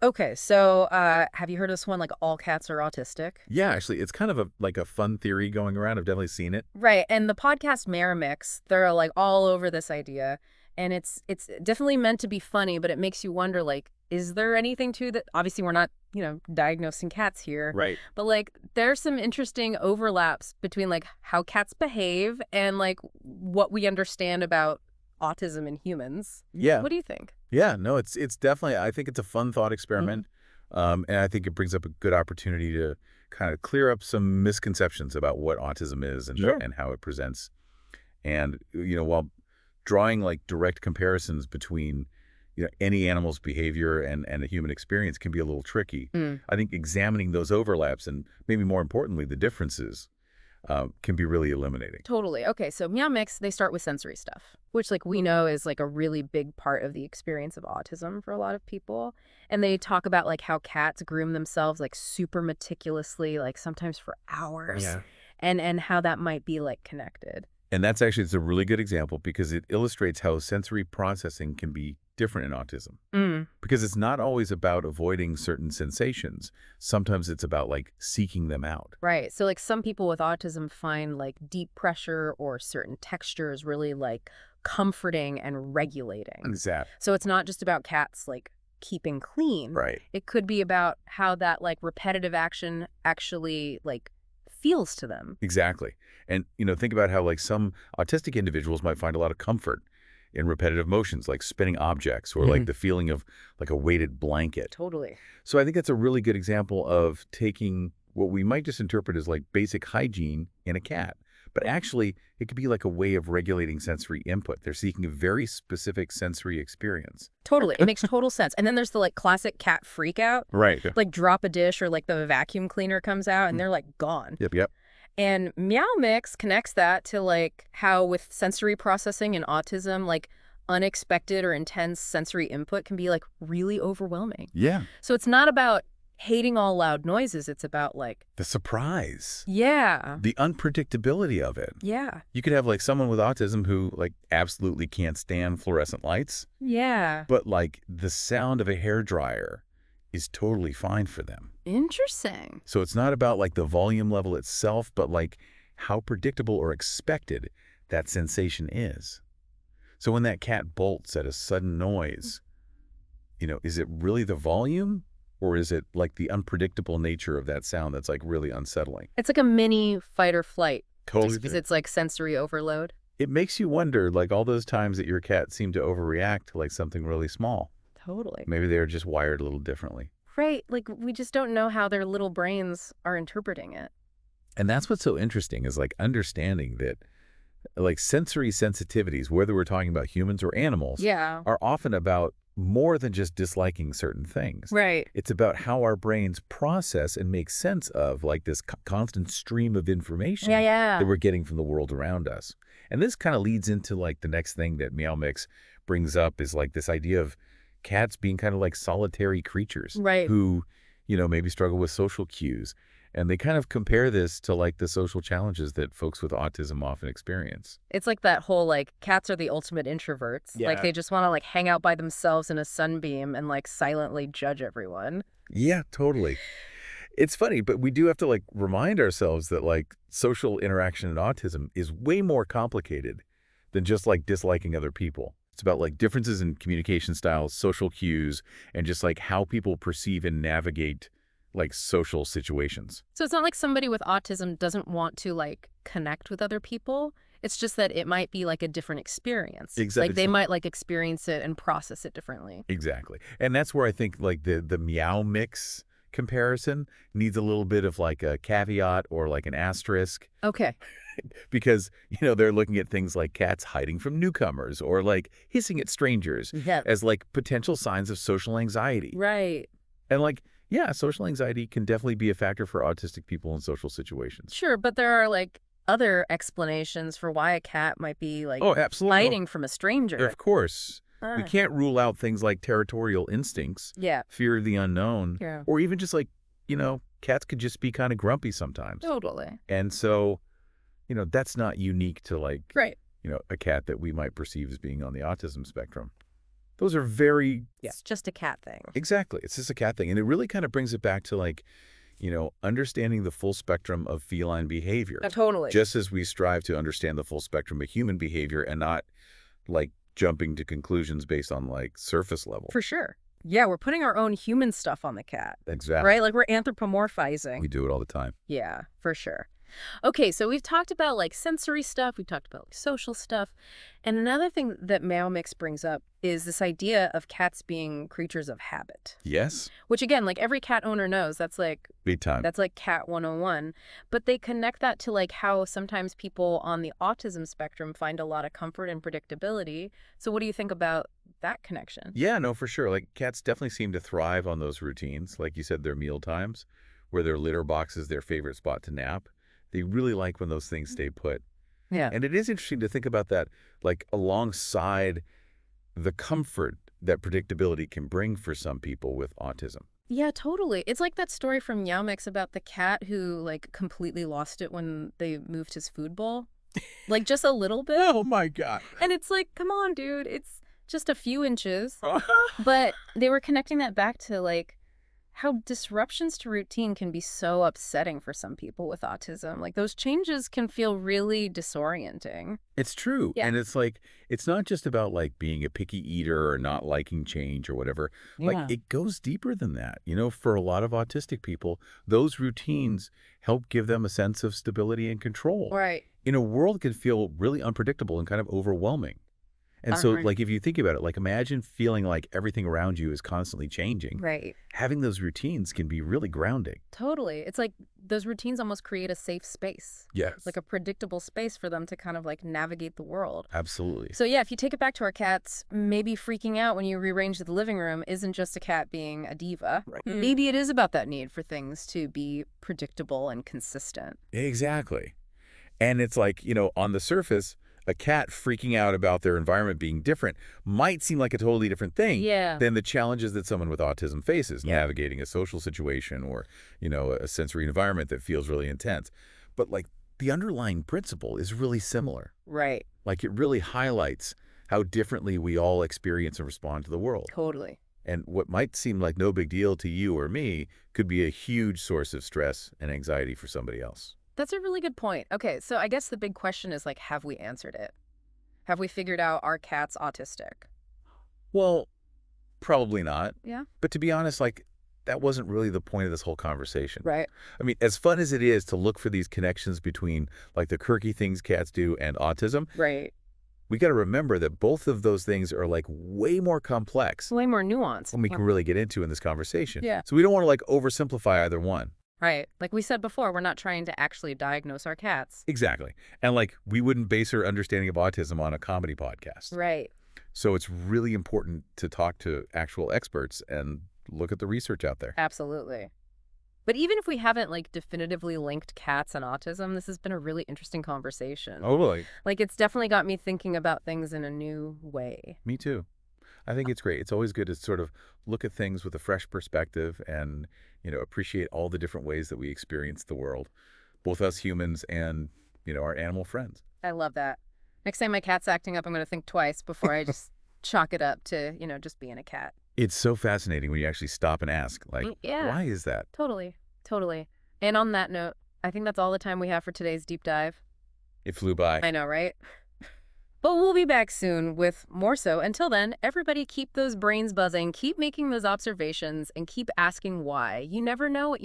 Okay, so have you heard of this one, like all cats are autistic? Yeah, actually, it's kind of a fun theory going around. I've definitely seen it. Right, and the podcast Mix, they're like all over this idea, and it's definitely meant to be funny, but it makes you wonder, like, is there anything to that? Obviously, we're not, diagnosing cats here, Right. but like, there's some interesting overlaps between like how cats behave and like what we understand about autism in humans. Yeah. What do you think? Yeah. No, it's definitely. I think it's a fun thought Mhm. experiment, and I think it brings up a good opportunity to kind of clear up some misconceptions about what autism is Sure. and how it presents. And while drawing like direct comparisons between any animal's behavior and a human experience can be a little tricky. Mm. I think examining those overlaps and maybe more importantly the differences can be really illuminating. Totally. Okay, so Meow Mix, they start with sensory stuff, which like we know is like a really big part of the experience of autism for a lot of people. And they talk about like how cats groom themselves like super meticulously, like sometimes for hours, Yeah. and how that might be like connected. And that's actually it's a really good example because it illustrates how sensory processing can be different in autism. Mm. Because it's not always about avoiding certain sensations. Sometimes it's about like seeking them out. Right. So like some people with autism find like deep pressure or certain textures really like comforting and regulating. Exactly. So it's not just about cats like keeping clean. Right. It could be about how that like repetitive action actually like feels to them. Exactly. And, think about how like some autistic individuals might find a lot of comfort in repetitive motions like spinning objects or like Mhm. the feeling of like a weighted blanket. Totally. So I think that's a really good example of taking what we might just interpret as like basic hygiene in a cat. But actually, it could be like a way of regulating sensory input. They're seeking a very specific sensory experience. Totally. It makes total sense. And then there's the like classic cat freak out. Right. Like drop a dish or like the vacuum cleaner comes out and they're like gone. Yep, yep. And Meow Mix connects that to like how with sensory processing and autism, like unexpected or intense sensory input can be like really overwhelming. Yeah. So it's not about hating all loud noises. It's about like, The surprise, yeah, the unpredictability of it. yeah, You could have like someone with autism who like absolutely can't stand fluorescent lights, yeah. but like the sound of a hairdryer is totally fine for them. Interesting. So it's not about like the volume level itself, but like how predictable or expected that sensation is. So when that cat bolts at a sudden noise, is it really the volume or is it like the unpredictable nature of that sound that's like really unsettling? It's like a mini fight or flight just Totally. because it's like sensory overload. It makes you wonder, like all those times that your cat seemed to overreact to like something really small. Totally. Maybe they're just wired a little differently. Right. Like we just don't know how their little brains are interpreting it. And that's what's so interesting is like understanding that like sensory sensitivities, whether we're talking about humans or animals, Yeah. are often about more than just disliking certain things. Right. It's about how our brains process and make sense of like this constant stream of information Yeah, that yeah. we're getting from the world around us. And this kind of leads into like the next thing that Meow Mix brings up is like this idea of cats being kind of like solitary creatures Right. who, maybe struggle with social cues. And they kind of compare this to like the social challenges that folks with autism often experience. It's like that whole like cats are the ultimate introverts. Like Yeah. they just want to like hang out by themselves in a sunbeam and like silently judge everyone. Yeah, totally. It's funny, but we do have to like remind ourselves that like social interaction in autism is way more complicated than just like disliking other people. It's about like differences in communication styles, social cues, and just like how people perceive and navigate like social situations. So it's not like somebody with autism doesn't want to like connect with other people. It's just that it might be like a different experience. Like they Exactly. might like experience it and process it differently. Exactly. And that's where I think like the meow mix comparison needs a little bit of like a caveat or like an asterisk Okay. because, they're looking at things like cats hiding from newcomers or like hissing at strangers Yeah. as like potential signs of social anxiety. Right. And like, yeah, social anxiety can definitely be a factor for autistic people in social situations. Sure, but there are like other explanations for why a cat might be like Oh, absolutely. hiding from a stranger. Of course. We Ah, can't rule out things like territorial instincts, yeah. fear of the unknown, Yeah. or even just like, cats could just be kind of grumpy sometimes. Totally. And so, that's not unique to like, Right. a cat that we might perceive as being on the autism spectrum. Those are very, It's just a cat thing. exactly. It's just a cat thing. And it really kind of brings it back to like, understanding the full spectrum of feline behavior. Totally. Just as we strive to understand the full spectrum of human behavior and not like jumping to conclusions based on like surface level. For sure. Yeah, we're putting our own human stuff on the cat. Exactly. Right? Like we're anthropomorphizing. We do it all the time. Yeah, for sure. Okay, so we've talked about like sensory stuff, we've talked about like social stuff. And another thing that Meow Mix brings up is this idea of cats being creatures of habit. Yes. Which again, like every cat owner knows, Big time. that's like cat 101. But they connect that to like how sometimes people on the autism spectrum find a lot of comfort and predictability. So what do you think about that connection? Yeah, no, for sure. Like cats definitely seem to thrive on those routines. Like you said, their meal times, where their litter box is their favorite spot to nap. They really like when those things stay put. Yeah. And it is interesting to think about that, like alongside the comfort that predictability can bring for some people with autism. Yeah, totally. It's like that story from Meow Mix about the cat who like completely lost it when they moved his food bowl. Like just a little bit. Oh my God. And it's like, come on, dude. It's just a few inches. But they were connecting that back to like how disruptions to routine can be so upsetting for some people with autism. Like those changes can feel really disorienting. It's true. Yeah. And it's like, it's not just about like being a picky eater or not liking change or whatever. Yeah. Like it goes deeper than that. For a lot of autistic people, those routines help give them a sense of stability and control. Right. In a world that can feel really unpredictable and kind of overwhelming. And so, Right. like, if you think about it, like, imagine feeling like everything around you is constantly changing. Right. Having those routines can be really grounding. Totally. It's like those routines almost create a safe space. Yes. Like a predictable space for them to kind of like navigate the world. Absolutely. So yeah, if you take it back to our cats, maybe freaking out when you rearrange the living room isn't just a cat being a diva. Right. Maybe it is about that need for things to be predictable and consistent. Exactly. And it's like, on the surface, a cat freaking out about their environment being different might seem like a totally different thing Yeah. than the challenges that someone with autism faces, navigating a social situation or, a sensory environment that feels really intense. But like the underlying principle is really similar. Right. Like it really highlights how differently we all experience and respond to the world. Totally. And what might seem like no big deal to you or me could be a huge source of stress and anxiety for somebody else. That's a really good point. Okay, so I guess the big question is like, have we answered it? Have we figured out our cat's autistic? Well, probably not. Yeah. But to be honest, like, that wasn't really the point of this whole conversation. Right. I mean, as fun as it is to look for these connections between, like, the quirky things cats do and autism, Right. we got to remember that both of those things are, like, way more complex Way more nuanced. than we can really get into in this conversation. Yeah. So we don't want to, like, oversimplify either one. Right. Like we said before, we're not trying to actually diagnose our cats. Exactly. And, like, we wouldn't base our understanding of autism on a comedy podcast. Right. So it's really important to talk to actual experts and look at the research out there. Absolutely. But even if we haven't like definitively linked cats and autism, this has been a really interesting conversation. Oh, really? Like it's definitely got me thinking about things in a new way. Me too. I think it's great. It's always good to sort of look at things with a fresh perspective and, appreciate all the different ways that we experience the world, both us humans and, our animal friends. I love that. Next time my cat's acting up, I'm going to think twice before I just chalk it up to, just being a cat. It's so fascinating when you actually stop and ask, like, Yeah. why is that? Totally. Totally. And on that note, I think that's all the time we have for today's deep dive. It flew by. I know, right? But we'll be back soon with more so. Until then, everybody keep those brains buzzing, keep making those observations, and keep asking why. You never know what